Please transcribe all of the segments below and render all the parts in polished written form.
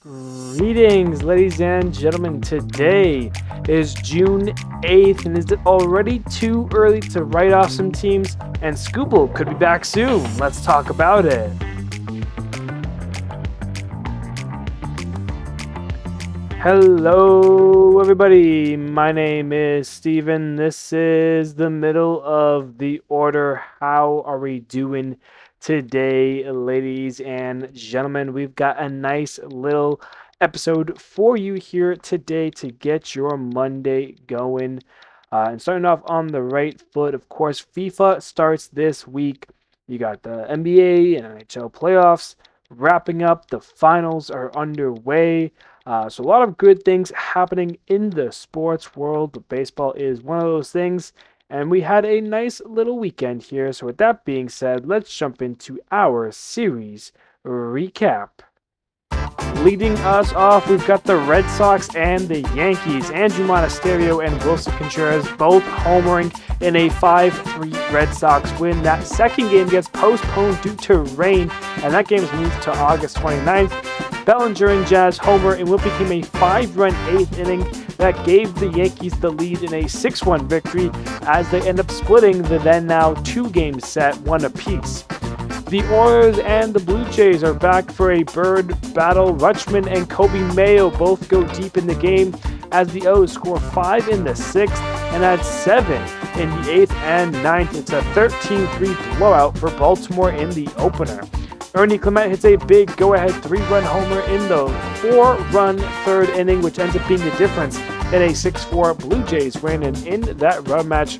Greetings, ladies and gentlemen. Today is June 8th, and is it already too early to write off some teams? And Skubal could be back soon. Let's talk about it. Hello, everybody. My name is Steven. This is the middle of the order. How are we doing today, ladies and gentlemen? We've got a nice little episode for you here today to get your Monday going. And starting off on the right foot, of course, FIFA starts this week. You got the NBA and NHL playoffs wrapping up. The finals are underway. So a lot of good things happening in the sports world, but baseball is one of those things. And we had a nice little weekend here. So with that being said, let's jump into our series recap. Leading us off, we've got the Red Sox and the Yankees. Andrew Monasterio and Wilson Contreras both homering in a 5-3 Red Sox win. That second game gets postponed due to rain, and that game is moved to August 29th. Bellinger and Jazz homer in what became a 5-run 8th inning that gave the Yankees the lead in a 6-1 victory as they end up splitting the then now 2-game set, one apiece. The Orioles and the Blue Jays are back for a bird battle. Rutschman and Kobe Mayo both go deep in the game as the O's score 5 in the 6th and add 7 in the 8th and 9th. It's a 13-3 blowout for Baltimore in the opener. Ernie Clement hits a big go-ahead 3-run homer in the 4-run third inning, which ends up being the difference in a 6-4 Blue Jays win. And in that run match,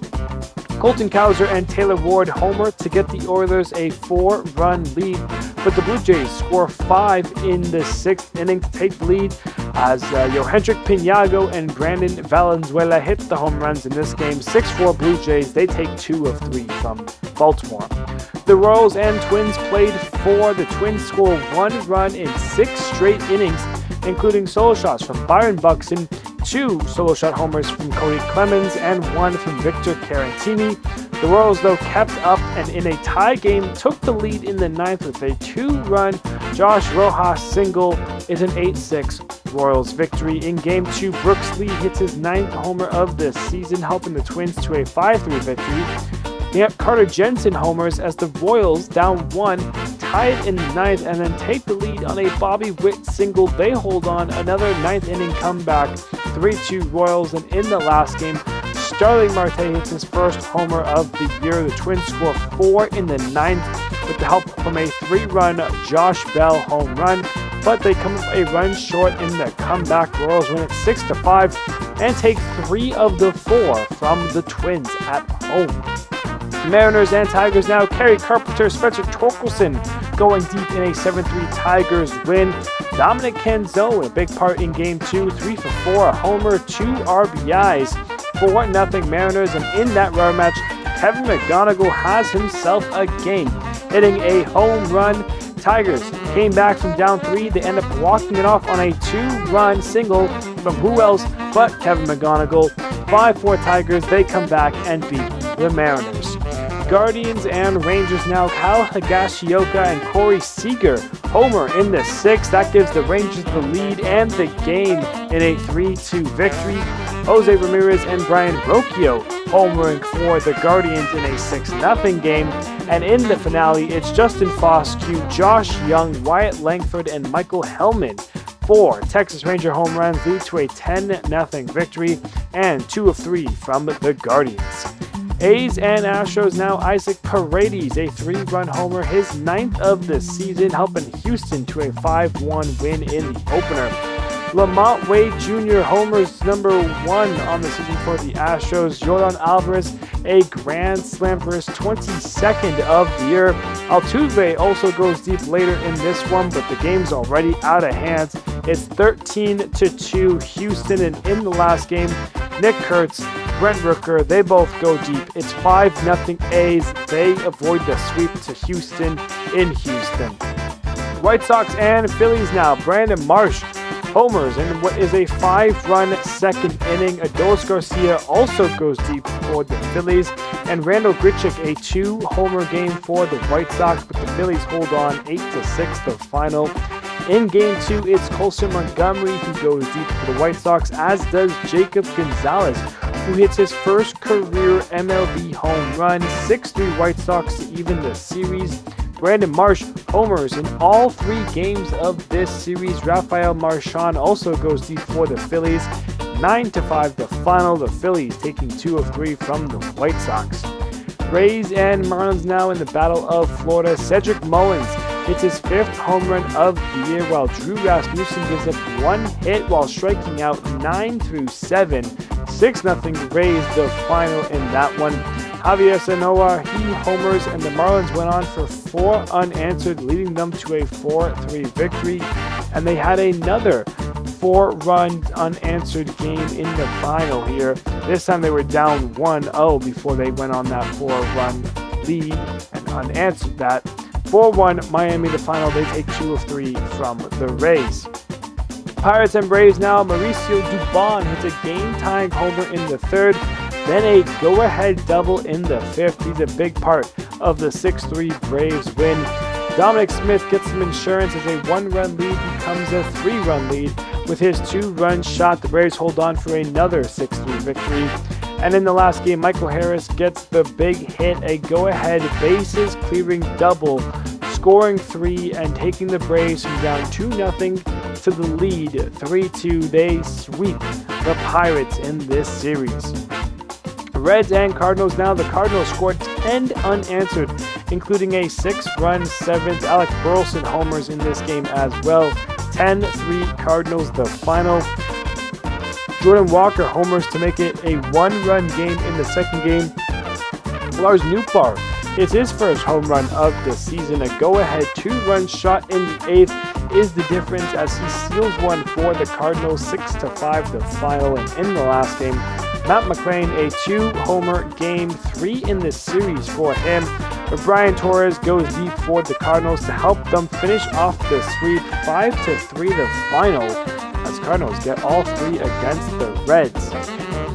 Colton Cowser and Taylor Ward homer to get the Oilers a 4-run lead, but the Blue Jays score 5 in the 6th inning to take the lead as Yohendrick Pinago and Brandon Valenzuela hit the home runs in this game. 6-4 Blue Jays, they take 2 of 3 from Baltimore. The Royals and Twins played 4. The Twins score 1 run in 6 straight innings, including solo shots from Byron Buxton, 2 solo shot homers from Cody Clemens, and 1 from Victor Caratini. The Royals, though, kept up and in a tie game took the lead in the 9th with a 2-run Josh Rojas single. Is an 8-6 Royals victory. In Game 2, Brooks Lee hits his 9th homer of the season, helping the Twins to a 5-3 victory. Yep, Carter Jensen homers as the Royals, down 1, tie it in the 9th, and then take the lead on a Bobby Witt single. They hold on another 9th inning comeback, 3-2 Royals. And in the last game, Starling Marte hits his first homer of the year. The Twins score 4 in the 9th with the help from a 3-run Josh Bell home run, but they come up a run short in the comeback. Royals win it 6-5 and take 3 of the 4 from the Twins at home. Mariners and Tigers now. Kerry Carpenter, Spencer Torkelson going deep in a 7-3 Tigers win. Dominic Canzone, a big part in Game 2, 3 for 4, a homer, 2 RBIs, 4-0 Mariners. And in that rubber match, Kevin McGonigal has himself a game, hitting a home run. Tigers came back from down 3. They end up walking it off on a 2-run single from who else but Kevin McGonigal. 5-4 Tigers, they come back and beat the Mariners. Guardians and Rangers now. Kyle Higashioka and Corey Seager homer in the 6th. That gives the Rangers the lead and the game in a 3-2 victory. Jose Ramirez and Brian Rocchio homering for the Guardians in a 6-0 game. And in the finale, it's Justin Foscue, Josh Young, Wyatt Langford, and Michael Hellman. 4 Texas Ranger home runs lead to a 10-0 victory, and 2 of 3 from the Guardians. A's and Astros now. Isaac Paredes, a 3-run homer, his 9th of the season, helping Houston to a 5-1 win in the opener. Lamont Wade Jr. homers number 1 on the season for the Astros. Jordan Alvarez, a grand slam for his 22nd of the year. Altuve also goes deep later in this one, but the game's already out of hand. It's 13-2 Houston, and in the last game, Nick Kurtz, Brent Rooker, they both go deep. It's 5-0 A's. They avoid the sweep to Houston in Houston. White Sox and Phillies now. Brandon Marsh homers in what is a 5-run second inning. Adolis Garcia also goes deep for the Phillies, and Randall Grichuk a 2-homer game for the White Sox, but the Phillies hold on 8-6 the final. In Game 2, it's Colson Montgomery who goes deep for the White Sox, as does Jacob Gonzalez, who hits his first career MLB home run. 6-3 White Sox to even the series. Brandon Marsh homers in all 3 games of this series. Rafael Marchand also goes deep for the Phillies. 9-5 the final. The Phillies taking 2 of 3 from the White Sox. Rays and Marlins now in the Battle of Florida. Cedric Mullins hits his 5th home run of the year, while Drew Rasmussen gives up 1 hit while striking out 9 through 7. 6-0 Rays the final in that one. Javier Sanoa, he homers, and the Marlins went on for 4 unanswered, leading them to a 4-3 victory. And they had another 4-run unanswered game in the final here. This time they were down 1-0 before they went on that 4-run lead and unanswered that. 4-1 Miami the final. They take 2 of 3 from the Rays. Pirates and Braves now. Mauricio Dubon hits a game-tying homer in the 3rd, then a go-ahead double in the 5th. He's a big part of the 6-3 Braves win. Dominic Smith gets some insurance as a 1-run lead becomes a 3-run lead. With his 2-run shot, the Braves hold on for another 6-3 victory. And in the last game, Michael Harris gets the big hit, a go-ahead bases clearing double, scoring 3 and taking the Braves from down 2-0 to the lead 3-2. They sweep the Pirates in this series. Reds and Cardinals now. The Cardinals scored 10 unanswered, including a 6-run 7th. Alec Burleson homers in this game as well. 10-3 Cardinals the final. Jordan Walker homers to make it a 1-run game in the 2nd game. Lars Nootbaar hits his first home run of the season. A go-ahead 2-run shot in the 8th is the difference as he steals one for the Cardinals. 6-5 the final. And in the last game, Matt McClain, a 2-homer game, 3 in this series for him. But Brian Torres goes deep for the Cardinals to help them finish off the sweep. 5-3 the final, as Cardinals get all 3 against the Reds.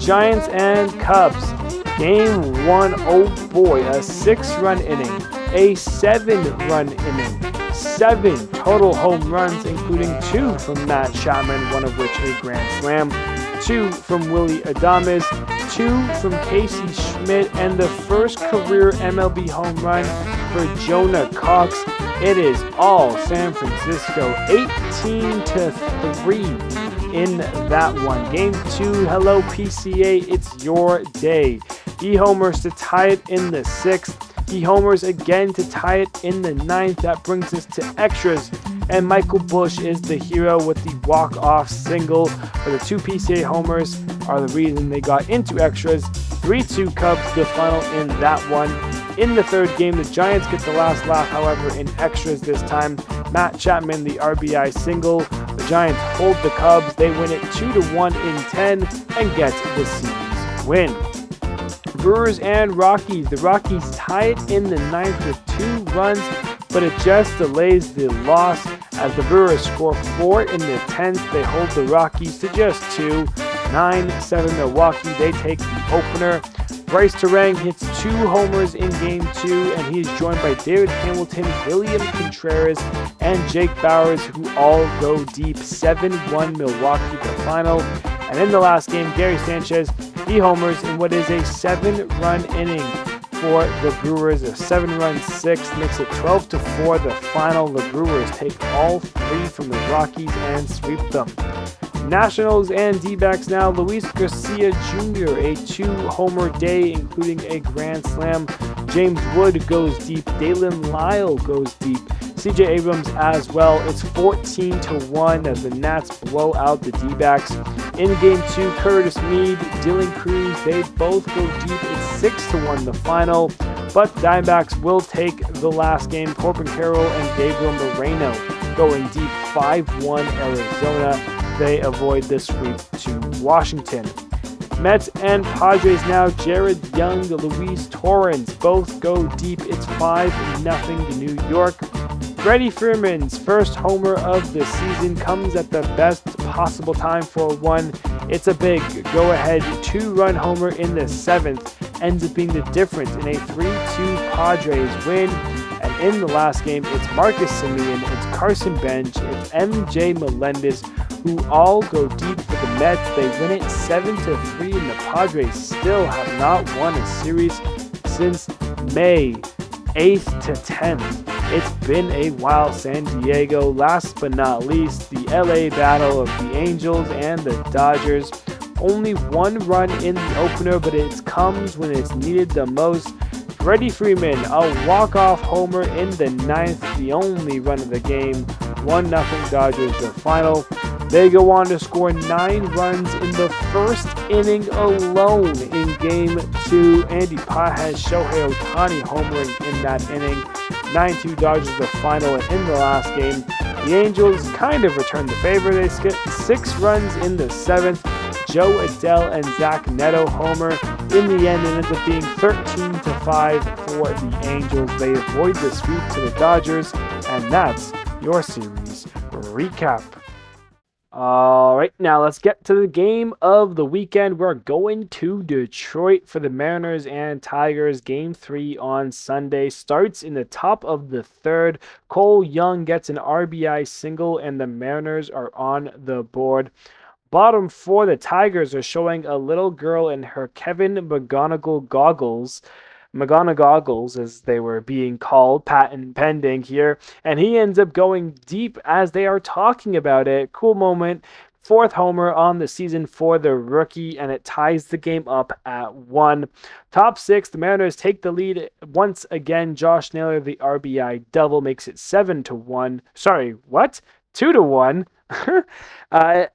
Giants and Cubs. Game 1, oh boy, a 6-run inning, a 7-run inning, 7 total home runs, including 2 from Matt Chapman, one of which a grand slam, 2 from Willy Adames, 2 from Casey Schmidt, and the first career MLB home run for Jonah Cox. It is all San Francisco, 18-3 in that one. Game 2, hello PCA, it's your day. He homers to tie it in the 6th. He homers again to tie it in the 9th. That brings us to extras. And Michael Busch is the hero with the walk-off single. But the 2 PCA homers are the reason they got into extras. 3-2 Cubs, the final in that one. In the 3rd game, the Giants get the last laugh, however, in extras this time. Matt Chapman, the RBI single. The Giants hold the Cubs. They win it 2-1 in 10 and get the series win. Brewers and Rockies. The Rockies tie it in the 9th with 2 runs, but it just delays the loss as the Brewers score 4 in the 10th. They hold the Rockies to just 2. 9-7 Milwaukee. They take the opener. Bryce Terang hits 2 homers in Game 2, and he is joined by David Hamilton, William Contreras, and Jake Bowers, who all go deep. 7-1 Milwaukee the final. And in the last game, Gary Sanchez, he homers in what is a 7-run inning for the Brewers. A 7-run 6th makes it 12-4 the final. The Brewers take all 3 from the Rockies and sweep them. Nationals and D-backs now. Luis Garcia Jr., a 2-homer day, including a grand slam. James Wood goes deep. Dalen Lyle goes deep. CJ Abrams as well. It's 14-1 as the Nats blow out the D-backs. In Game 2, Curtis Mead, Dylan Cruz, they both go deep. It's 6-1 the final. But Diamondbacks will take the last game. Corbin Carroll and Gabriel Moreno going deep. 5-1 Arizona. They avoid the sweep to Washington. Mets and Padres now. Jared Young, Luis Torrens both go deep. It's 5-0 to New York. Freddie Freeman's first homer of the season comes at the best possible time for one. It's a big go-ahead 2-run homer in the 7th. Ends up being the difference in a 3-2 Padres win. And in the last game, it's Marcus Simeon, it's Carson Bench, it's MJ Melendez, who all go deep for the Mets. They win it 7-3, and the Padres still have not won a series since May 8th to 10th. It's been a while, San Diego. Last but not least, the LA battle of the Angels and the Dodgers. Only one run in the opener, but it comes when it's needed the most. Freddie Freeman, a walk-off homer in the ninth, the only run of the game. 1-0 Dodgers, the final. They go on to score 9 runs in the first inning alone in Game 2. Andy Pages, Shohei Ohtani homering in that inning. 9-2 Dodgers, the final, and in the last game, the Angels kind of returned the favor. They skipped 6 runs in the 7th. Joe Adell and Zach Neto homer. In the end, it ends up being 13-5 for the Angels. They avoid the sweep to the Dodgers, and that's your series recap. All right, now let's get to the game of the weekend. We're going to Detroit for the Mariners and Tigers. Game 3 on Sunday starts in the top of the third. Cole Young gets an RBI single, and the Mariners are on the board. Bottom 4, the Tigers are showing a little girl in her Kevin McGonagall goggles, as they were being called, patent pending here, and he ends up going deep as they are talking about it. Cool moment. 4th homer on the season for the rookie, and it ties the game up at 1. Top 6, the Mariners take the lead once again. Josh Naylor, the RBI double, makes it 7-1. Sorry, what? 2-1.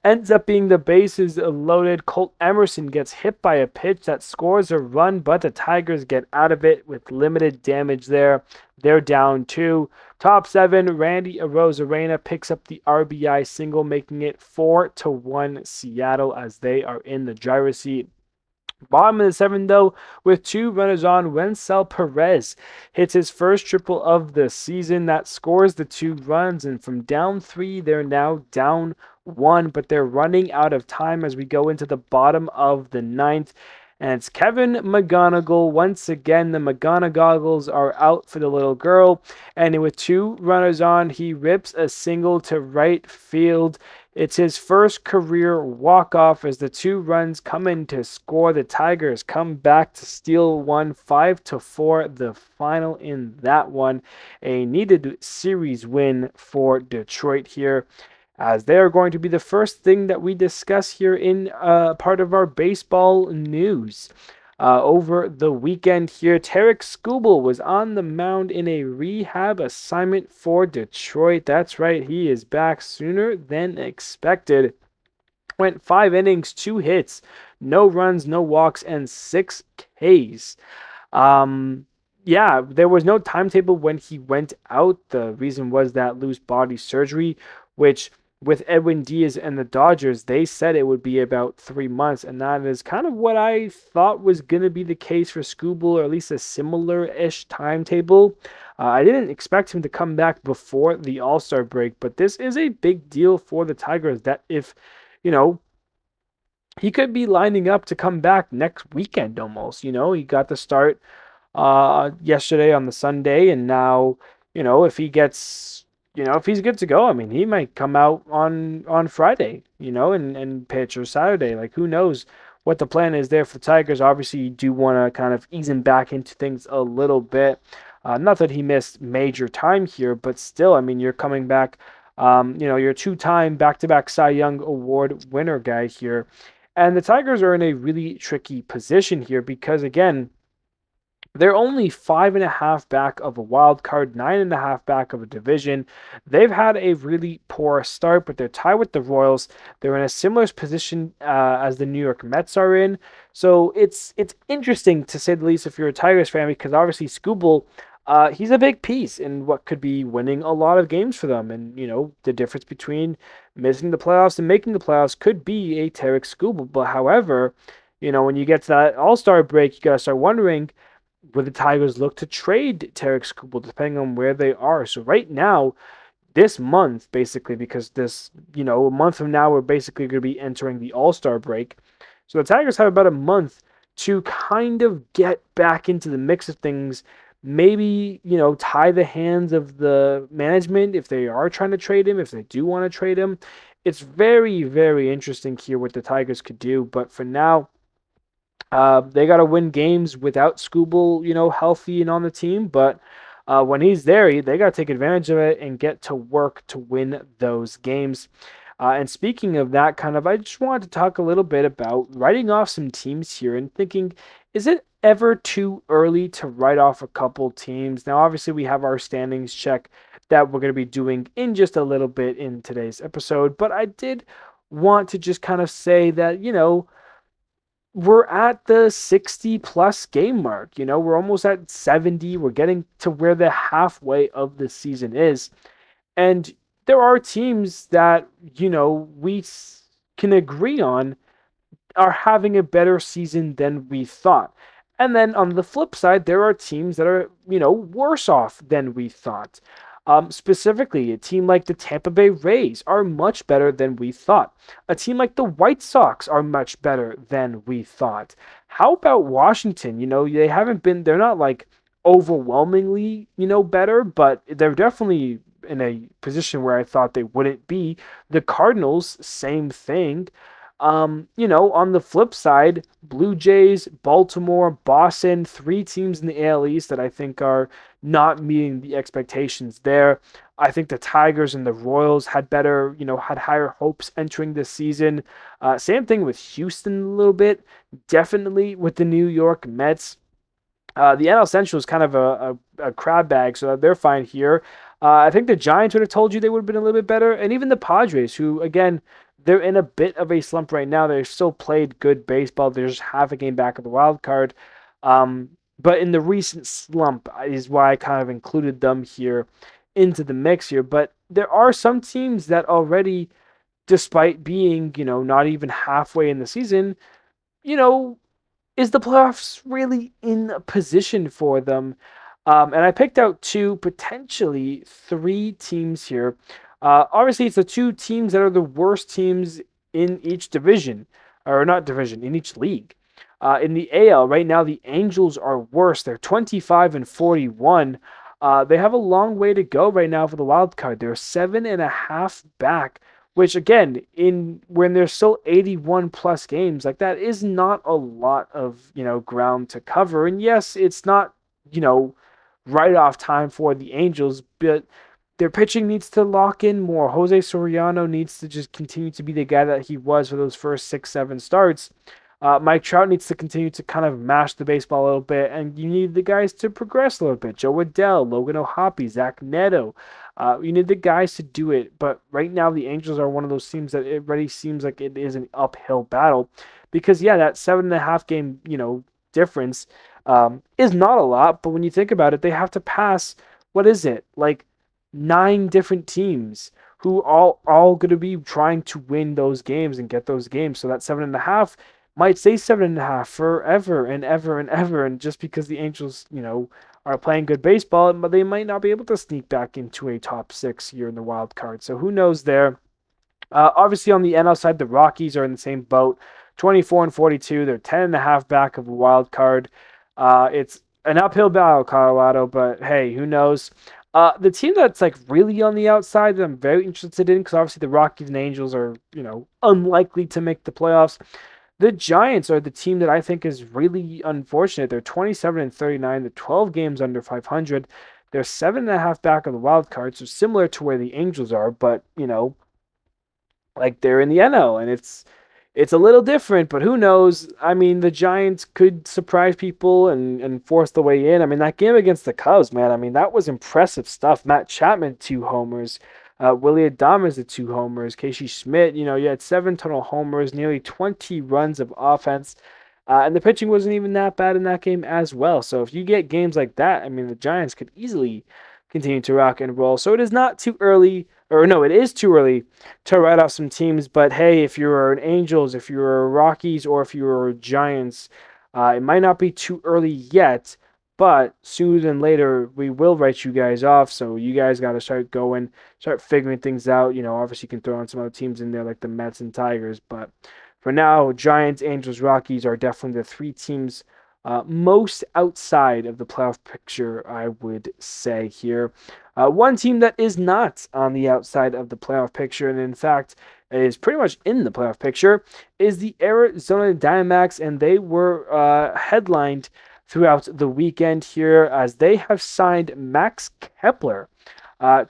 Ends up being the bases loaded. Colt Emerson gets hit by a pitch that scores a run, but the Tigers get out of it with limited damage there. They're down 2. Top 7, Randy Arozarena picks up the RBI single, making it 4-1 Seattle as they are in the driver's seat. Bottom of the 7th, though, with 2 runners on, Wencel Perez hits his first triple of the season. That scores the 2 runs, and from down 3, they're now down 1, but they're running out of time as we go into the bottom of the 9th. And it's Kevin McGonagall. Once again, the McGonagalls are out for the little girl. And with 2 runners on, he rips a single to right field. It's his first career walk-off as the 2 runs come in to score. The Tigers come back to steal one, 5-4, the final in that one. A needed series win for Detroit here, as they are going to be the first thing that we discuss here in part of our baseball news. Over the weekend here, Tarik Skubal was on the mound in a rehab assignment for Detroit. That's right, he is back sooner than expected. Went 5 innings, 2 hits, no runs, no walks, and 6 Ks. Yeah, there was no timetable when he went out. The reason was that loose body surgery, which with Edwin Diaz and the Dodgers, they said it would be about 3 months, and that is kind of what I thought was going to be the case for Skubal, or at least a similar-ish timetable. I didn't expect him to come back before the All-Star break, but this is a big deal for the Tigers that if, he could be lining up to come back next weekend almost. He got the start yesterday on the Sunday, and now, if he gets... if he's good to go, I mean, he might come out on Friday, and pitch, or Saturday. Like, who knows what the plan is there for the Tigers. Obviously, you do want to kind of ease him back into things a little bit. Not that he missed major time here, but still, I mean, you're coming back, you're a 2-time back-to-back Cy Young Award winner guy here. And the Tigers are in a really tricky position here because, again, they're only 5.5 back of a wild card, 9.5 back of a division. They've had a really poor start, but they're tied with the Royals. They're in a similar position as the New York Mets are in. So it's interesting, to say the least, if you're a Tigers fan, because obviously Skubal, he's a big piece in what could be winning a lot of games for them. And, the difference between missing the playoffs and making the playoffs could be a Tarik Skubal. But however, when you get to that All-Star break, you got to start wondering, would the Tigers look to trade Tarik Skubal depending on where they are? So right now, this month, basically, because this, a month from now, we're basically going to be entering the All-Star break. So the Tigers have about a month to kind of get back into the mix of things, maybe, tie the hands of the management if they are trying to trade him, if they do want to trade him. It's very, very interesting here what the Tigers could do. But for now, they got to win games without Skubal, healthy and on the team. But when he's there, they got to take advantage of it and get to work to win those games. And speaking of that, I just wanted to talk a little bit about writing off some teams here and thinking, is it ever too early to write off a couple teams? Now, obviously, we have our standings check that we're going to be doing in just a little bit in today's episode, but I did want to just kind of say that, we're at the 60 plus game mark. We're almost at 70. We're getting to where the halfway of the season is. And there are teams that, we can agree on are having a better season than we thought. And then on the flip side, there are teams that are, worse off than we thought. Specifically, a team like the Tampa Bay Rays are much better than we thought. A team like the White Sox are much better than we thought. How about Washington? They're not like overwhelmingly, better, but they're definitely in a position where I thought they wouldn't be. The Cardinals, same thing. On the flip side, Blue Jays, Baltimore, Boston, three teams in the AL East that I think are not meeting the expectations there. I think the Tigers and the Royals had had higher hopes entering this season. Same thing with Houston a little bit. Definitely with the New York Mets. The NL Central is kind of a crab bag, so they're fine here. I think the Giants would have told you they would have been a little bit better, and even the Padres, who, again, they're in a bit of a slump right now. They've still played good baseball. They're just half a game back of the wild card. But in the recent slump is why I kind of included them here into the mix here. But there are some teams that already, despite being, not even halfway in the season, you know, is the playoffs really in a position for them? And I picked out two, potentially three teams here. Obviously, it's the two teams that are the worst teams in each division, or not division, in each league. In the AL, right now, the Angels are worse. They're 25 and 41. They have a long way to go right now for the wild card. They're 7.5 back, which again, in when there's still 81 plus games, like that is not a lot of ground to cover. And yes, it's not you know right off time for the Angels, but their pitching needs to lock in more. Jose Soriano needs to just continue to be the guy that he was for those first 6, 7 starts. Mike Trout needs to continue to kind of mash the baseball a little bit, and you need the guys to progress a little bit. Joe Adell, Logan O'Hoppe, Zach Neto. You need the guys to do it, but right now the Angels are one of those teams that it already seems like it is an uphill battle, because yeah, that 7.5 game difference is not a lot, but when you think about it, they have to pass, what is it, like 9 different teams who all going to be trying to win those games and get those games. So that 7.5 might stay 7.5 forever and ever and ever. And just because the Angels, are playing good baseball, but they might not be able to sneak back into a top 6 here in the wild card. So who knows there? Obviously, on the NL side, the Rockies are in the same boat, 24 and 42. They're 10.5 back of a wild card. It's an uphill battle, Colorado, but hey, who knows? The team that's like really on the outside that I'm very interested in, because obviously the Rockies and Angels are, unlikely to make the playoffs. The Giants are the team that I think is really unfortunate. They're 27 and 39. They're 12 games under 500. They're 7.5 back of the wild card, so similar to where the Angels are, but like they're in the NL, and it's a little different, but who knows? I mean, the Giants could surprise people and force the way in. I mean, that game against the Cubs, man, I mean, that was impressive stuff. Matt Chapman, 2 homers. Willie Adames, the 2 homers. Casey Schmidt, you had 7 total homers, nearly 20 runs of offense. And the pitching wasn't even that bad in that game as well. So if you get games like that, I mean, the Giants could easily continue to rock and roll. So it is not too early, or no, it is too early to write off some teams. But hey, if you're an Angels, if you're a Rockies, or if you're Giants, it might not be too early yet. But sooner than later, we will write you guys off. So you guys got to start going, start figuring things out. Obviously you can throw in some other teams in there like the Mets and Tigers. But for now, Giants, Angels, Rockies are definitely the 3 teams most outside of the playoff picture, I would say here. One team that is not on the outside of the playoff picture, and in fact is pretty much in the playoff picture, is the Arizona Diamondbacks, and they were headlined throughout the weekend here as they have signed Max Kepler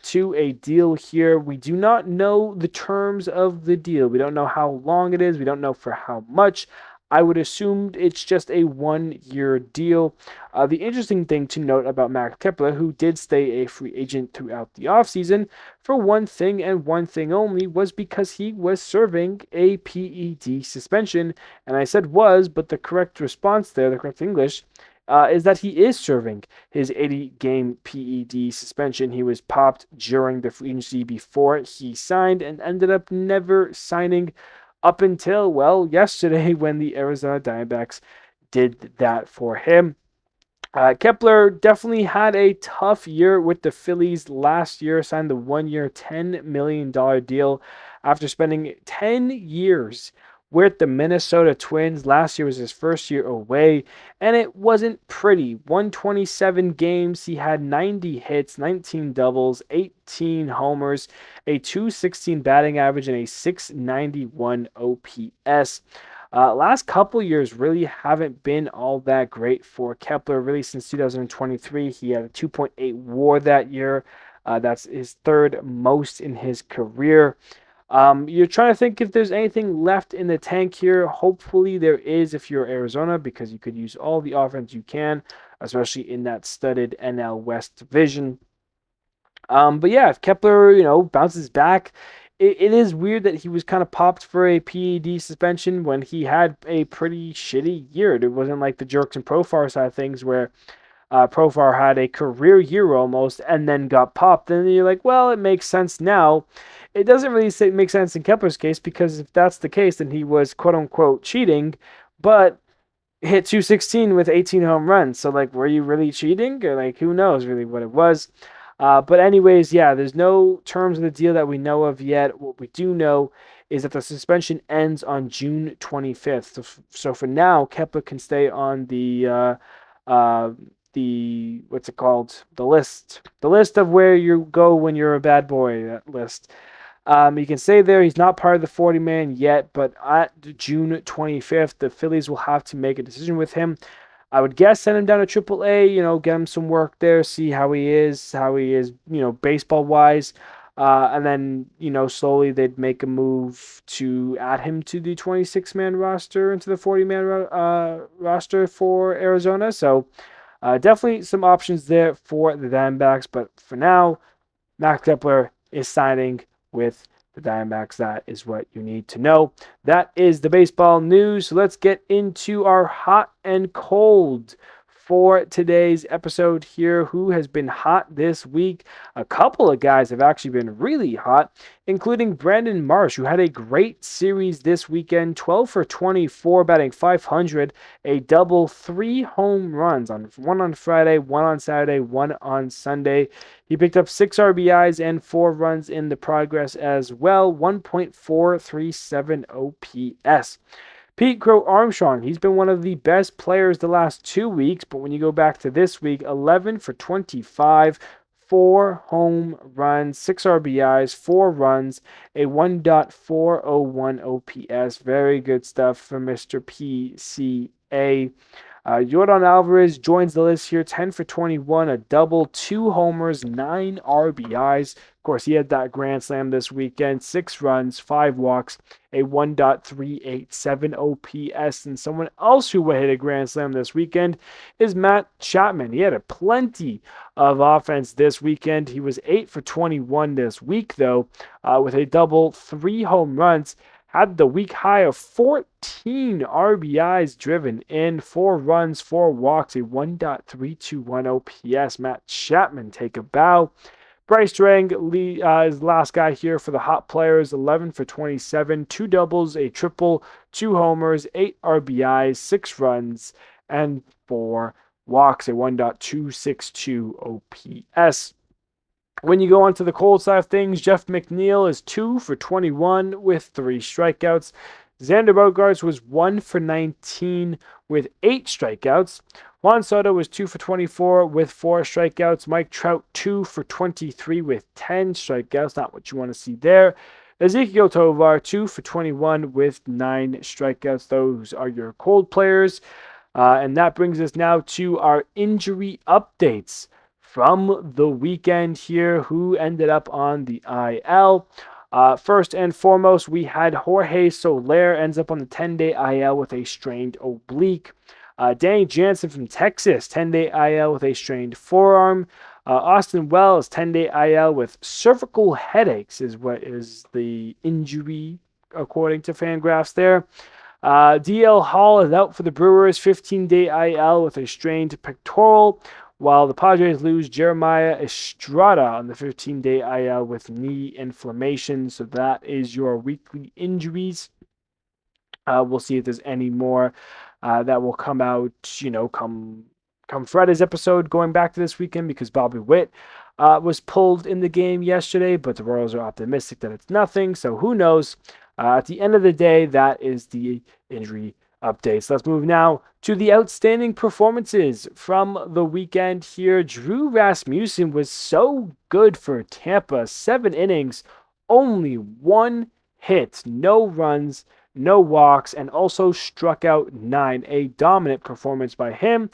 to a deal here. We do not know the terms of the deal. We don't know how long it is. We don't know for how much. I would assume it's just a 1 year deal. The interesting thing to note about Max Kepler, who did stay a free agent throughout the offseason, for one thing and one thing only, was because he was serving a PED suspension. And I said was, but the correct response there, the correct English, is that he is serving his 80-game PED suspension. He was popped during the free agency before he signed and ended up never signing up until, well, yesterday when the Arizona Diamondbacks did that for him. Kepler definitely had a tough year with the Phillies last year, signed the 1 year, $10 million deal after spending 10 years with the Minnesota Twins. Last year was his first year away, and it wasn't pretty. 127 games, he had 90 hits, 19 doubles, 18 homers, a 216 batting average, and a 691 OPS. Last couple years really haven't been all that great for Kepler. Really, since 2023, he had a 2.8 WAR that year. That's his third most in his career. You're trying to think if there's anything left in the tank here. Hopefully there is if you're Arizona, because you could use all the offense you can, especially in that studded NL West division. But yeah, if Kepler, bounces back, it is weird that he was kind of popped for a PED suspension when he had a pretty shitty year. It wasn't like the Jerks and Profar side of things where Profar had a career year almost and then got popped. And you're like, well, it makes sense now. It doesn't really make sense in Kepler's case, because if that's the case, then he was quote unquote cheating, but hit 216 with 18 home runs. So, like, were you really cheating? Or, like, who knows really what it was? But anyways, yeah, there's no terms of the deal that we know of yet. What we do know is that the suspension ends on June 25th. So for now, Kepler can stay on the what's it called? The list of where you go when you're a bad boy. That list. You can say there he's not part of the 40-man yet, but at June 25th, the Phillies will have to make a decision with him. I would guess send him down to AAA, get him some work there, see how he is, baseball-wise. And then, slowly they'd make a move to add him to the 26-man roster, into the 40-man roster for Arizona. So definitely some options there for the Diamondbacks. But for now, Max Kepler is signing with the Diamondbacks. That is what you need to know. That is the baseball news. So let's get into our hot and cold for today's episode here. Who has been hot this week? A couple of guys have actually been really hot, including Brandon Marsh, who had a great series this weekend. 12 for 24, batting .500, a double, 3 home runs, one on Friday, one on Saturday, one on Sunday. He picked up 6 RBIs and 4 runs in the progress as well. 1.437 OPS. Pete Crow Armstrong, he's been one of the best players the last 2 weeks, but when you go back to this week, 11 for 25, 4 home runs, 6 RBIs, 4 runs, a 1.401 OPS. Very good stuff for Mr. PCA. Jordan Alvarez joins the list here, 10 for 21, a double, 2 homers, 9 RBIs. Of course, he had that grand slam this weekend, 6 runs, 5 walks, a 1.387 OPS. And someone else who hit a grand slam this weekend is Matt Chapman. He had a plenty of offense this weekend. He was 8 for 21 this week, though, with a double, 3 home runs. Had the week high of 14 RBIs driven in, 4 runs, 4 walks, a 1.321 OPS. Matt Chapman, take a bow. Bryce Drang is the last guy here for the hot players. 11 for 27, 2 doubles, a triple, 2 homers, 8 RBIs, 6 runs, and 4 walks, a 1.262 OPS. When you go on to the cold side of things, Jeff McNeil is 2 for 21 with 3 strikeouts. Xander Bogaerts was 1 for 19 with 8 strikeouts. Juan Soto was 2 for 24 with 4 strikeouts. Mike Trout 2 for 23 with 10 strikeouts. Not what you want to see there. Ezekiel Tovar 2 for 21 with 9 strikeouts. Those are your cold players. And that brings us now to our injury updates from the weekend here. Who ended up on the IL? First and foremost, we had Jorge Soler ends up on the 10-day IL with a strained oblique. Danny Jansen from Texas, 10-day IL with a strained forearm. Austin Wells, 10-day IL with cervical headaches is what is the injury according to Fangraphs there. DL Hall is out for the Brewers, 15-day IL with a strained pectoral, while the Padres lose Jeremiah Estrada on the 15-day IL with knee inflammation. So that is your weekly injuries. We'll see if there's any more that will come out, come Friday's episode going back to this weekend, because Bobby Witt was pulled in the game yesterday, but the Royals are optimistic that it's nothing, so who knows. At the end of the day, that is the injury updates. Let's move now to the outstanding performances from the weekend here. Drew Rasmussen was so good for Tampa. 7 innings, only 1 hit, no runs, no walks, and also struck out 9. A dominant performance by him,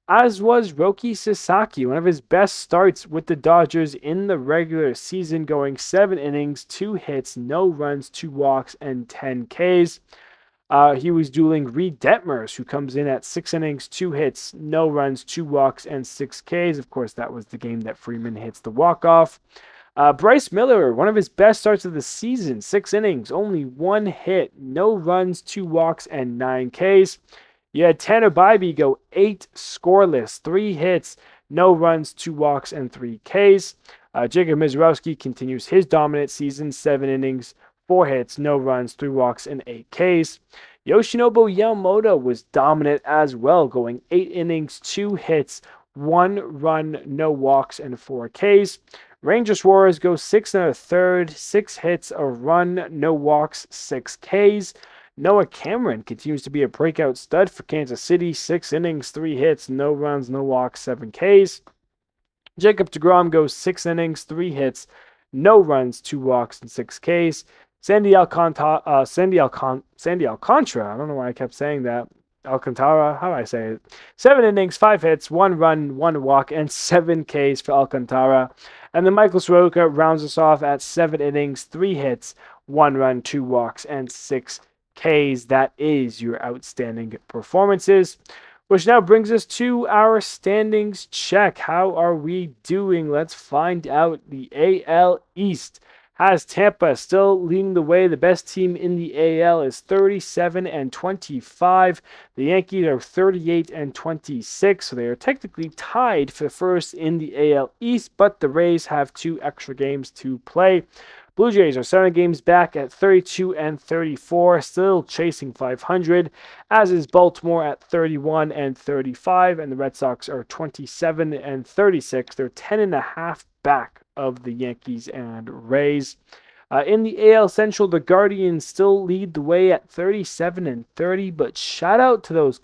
as was Roki Sasaki, one of his best starts with the Dodgers in the regular season, going 7 innings, 2 hits, no runs, 2 walks, and 10 Ks. He was dueling Reed Detmers, who comes in at 6 innings, 2 hits, no runs, 2 walks, and 6 Ks. Of course, that was the game that Freeman hits the walk-off. Bryce Miller, one of his best starts of the season, 6 innings, only 1 hit, no runs, 2 walks, and 9 Ks. You had Tanner Bybee go 8 scoreless, 3 hits, no runs, 2 walks, and 3 Ks. Jacob Mizrowski continues his dominant season, 7 innings, 4 hits, no runs, 3 walks, and 8 Ks. Yoshinobu Yamamoto was dominant as well, going 8 innings, 2 hits, 1 run, no walks, and 4 Ks. Ranger Suarez goes 6 1/3, 6 hits, a run, no walks, 6 Ks. Noah Cameron continues to be a breakout stud for Kansas City, 6 innings, 3 hits, no runs, no walks, 7 Ks. Jacob deGrom goes 6 innings, 3 hits, no runs, 2 walks, and 6 Ks. Sandy Alcantara, I don't know why I kept saying that. Alcantara, how do I say it? 7 innings, 5 hits, 1 run, 1 walk, and 7 Ks for Alcantara. And then Michael Soroka rounds us off at 7 innings, 3 hits, 1 run, 2 walks, and 6 Ks. That is your outstanding performances, which now brings us to our standings check. How are we doing? Let's find out. The AL East has Tampa still leading the way. The best team in the AL is 37-25. The Yankees are 38-26, so they are technically tied for first in the AL East, but the Rays have 2 extra games to play. Blue Jays are 7 games back at 32-34, still chasing 500, as is Baltimore at 31-35, and the Red Sox are 27-36. They're 10.5 back of the Yankees and Rays. In the AL Central, the Guardians still lead the way at 37-30, but shout out to those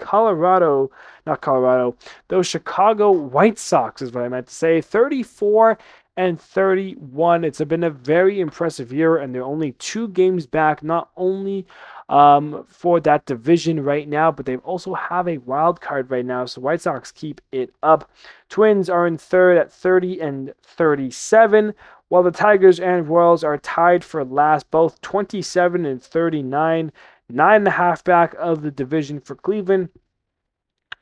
those Chicago White Sox is what I meant to say, 34-31. It's been a very impressive year, and they're only 2 games back, not only for that division right now, but they also have a wild card right now, so White Sox keep it up. Twins are in third at 30-37, while the Tigers and Royals are tied for last, both 27-39, 9.5 back of the division for Cleveland,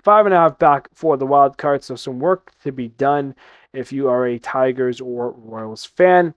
5.5 back for the wild card, so some work to be done if you are a Tigers or Royals fan.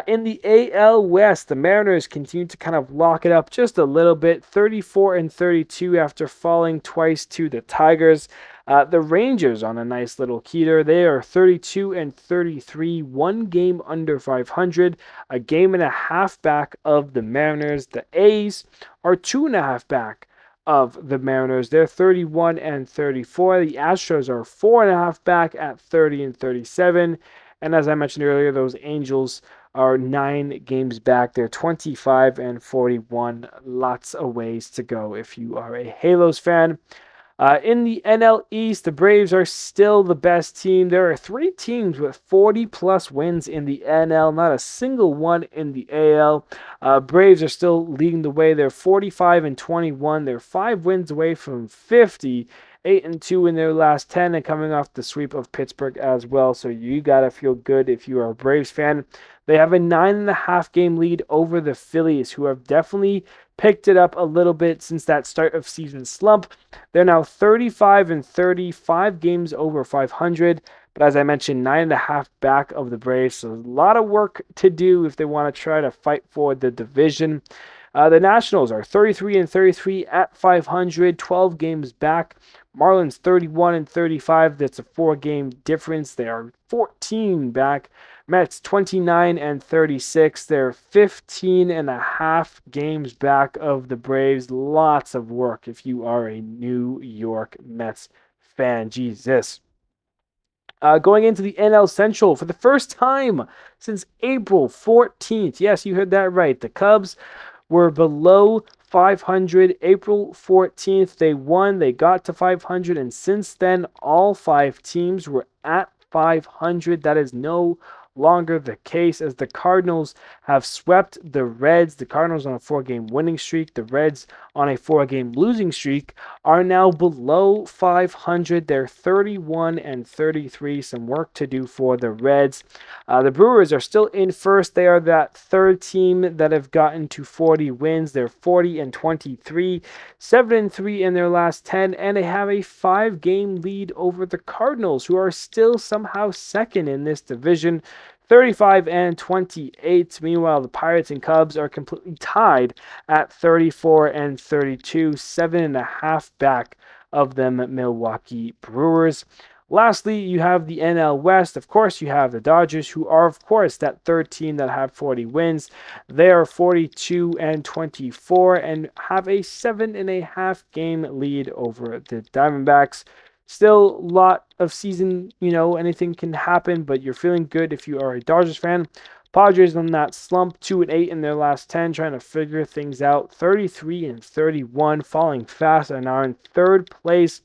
In the AL West, the Mariners continue to kind of lock it up just a little bit, 34-32 after falling twice to the Tigers. The Rangers on a nice little heater. They are 32-33, 1 game under 500, a game and a half back of the Mariners. The A's are 2.5 back of the Mariners. They're 31-34. The Astros are 4.5 back at 30-37. And as I mentioned earlier, those Angels are 9 games back. They're 25-41. Lots of ways to go if you are a Halos fan. In the NL East, the Braves are still the best team. There are 3 teams with 40-plus wins in the NL, not a single one in the AL. Braves are still leading the way. They're 45-21. They're 5 wins away from 50. 8-2 in their last 10, and coming off the sweep of Pittsburgh as well. So you gotta feel good if you are a Braves fan. They have a 9.5 game lead over the Phillies, who have definitely picked it up a little bit since that start of season slump. They're now 35-30, 5 games over 500. But as I mentioned, 9.5 back of the Braves. So a lot of work to do if they want to try to fight for the division. The Nationals are 33-33 at 500, 12 games back. Marlins 31-35. That's a 4-game difference. They are 14 back. Mets 29-36. They're 15.5 games back of the Braves. Lots of work if you are a New York Mets fan. Jesus. Going into the NL Central for the first time since April 14th. Yes, you heard that right. The Cubs were below 500. April 14th, they won. They got to 500. And since then, all 5 teams were at 500. That is no longer the case, as the Cardinals have swept the Reds. The Cardinals on a 4-game winning streak. The Reds on a 4-game losing streak are now below 500. They're 31-33. Some work to do for the Reds. The Brewers are still in first. They are that 3rd team that have gotten to 40 wins. They're 40-23, 7-3 in their last 10, and they have a 5-game lead over the Cardinals, who are still somehow second in this division. 35-28. Meanwhile, the Pirates and Cubs are completely tied at 34-32, 7.5 back of them Milwaukee Brewers. Lastly, you have the NL West. Of course, you have the Dodgers, who are, of course, that 3rd team that have 40 wins. They are 42-24 and have a 7.5 game lead over the Diamondbacks. Still a lot of season, anything can happen, but you're feeling good if you are a Dodgers fan. Padres on that slump, 2-8 in their last 10, trying to figure things out. 33-31, falling fast and are in 3rd place.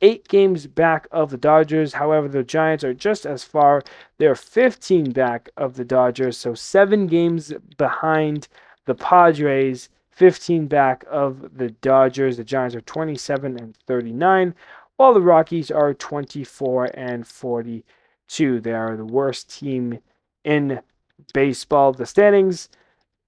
8 games back of the Dodgers. However, the Giants are just as far. They're 15 back of the Dodgers, so 7 games behind the Padres, 15 back of the Dodgers. The Giants are 27-39. While the Rockies are 24-42. They are the worst team in baseball. The standings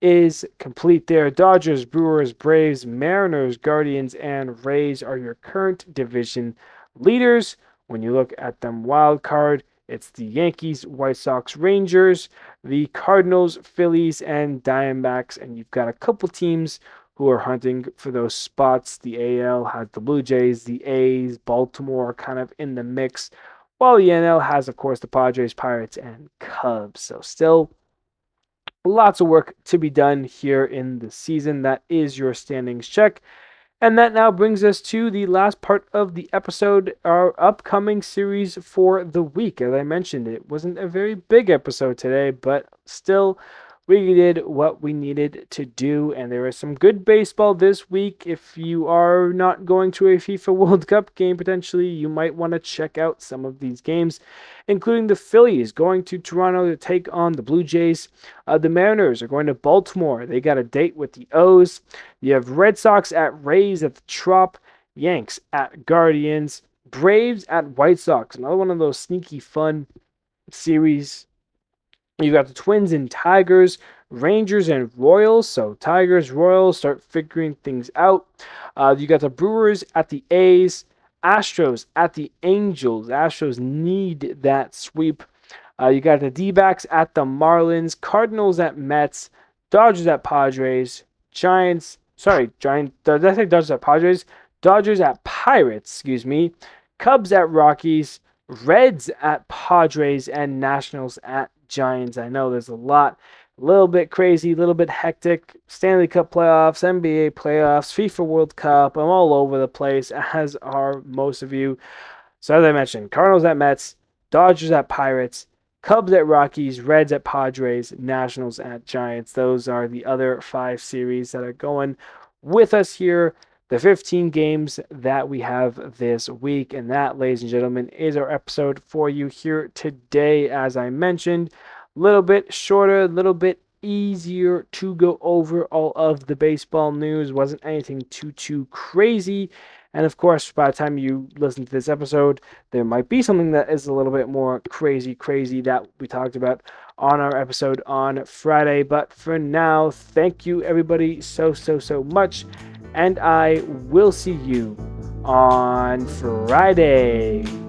is complete there. Dodgers, Brewers, Braves, Mariners, Guardians, and Rays are your current division leaders. When you look at them wild card, it's the Yankees, White Sox, Rangers, the Cardinals, Phillies, and Diamondbacks. And you've got a couple teams who are hunting for those spots. The AL has the Blue Jays, the A's, Baltimore kind of in the mix, while the NL has, of course, the Padres, Pirates, and Cubs. So still lots of work to be done here in the season. That is your standings check. And that now brings us to the last part of the episode, our upcoming series for the week. As I mentioned, it wasn't a very big episode today, but still, we did what we needed to do, and there is some good baseball this week. If you are not going to a FIFA World Cup game, potentially, you might want to check out some of these games, including the Phillies going to Toronto to take on the Blue Jays. The Mariners are going to Baltimore. They got a date with the O's. You have Red Sox at Rays at the Trop, Yanks at Guardians, Braves at White Sox. Another one of those sneaky fun series. You got the Twins and Tigers, Rangers and Royals. So Tigers, Royals start figuring things out. You got the Brewers at the A's, Astros at the Angels. Astros need that sweep. You got the D-backs at the Marlins, Cardinals at Mets, Dodgers at Padres, Did I say Dodgers at Padres? Dodgers at Pirates, Cubs at Rockies, Reds at Padres, and Nationals at Giants. I know there's a little bit crazy, a little bit hectic. Stanley Cup playoffs, NBA playoffs, FIFA World Cup. I'm all over the place, as are most of you. So as I mentioned, Cardinals at Mets, Dodgers at Pirates, Cubs at Rockies, Reds at Padres, Nationals at Giants. Those are the other 5 series that are going with us here. The 15 games that we have this week. And that, ladies and gentlemen, is our episode for you here today. As I mentioned, a little bit shorter, a little bit easier to go over all of the baseball news. Wasn't anything too crazy. And of course, by the time you listen to this episode, there might be something that is a little bit more crazy that we talked about on our episode on Friday. But for now, thank you everybody so much. And I will see you on Friday.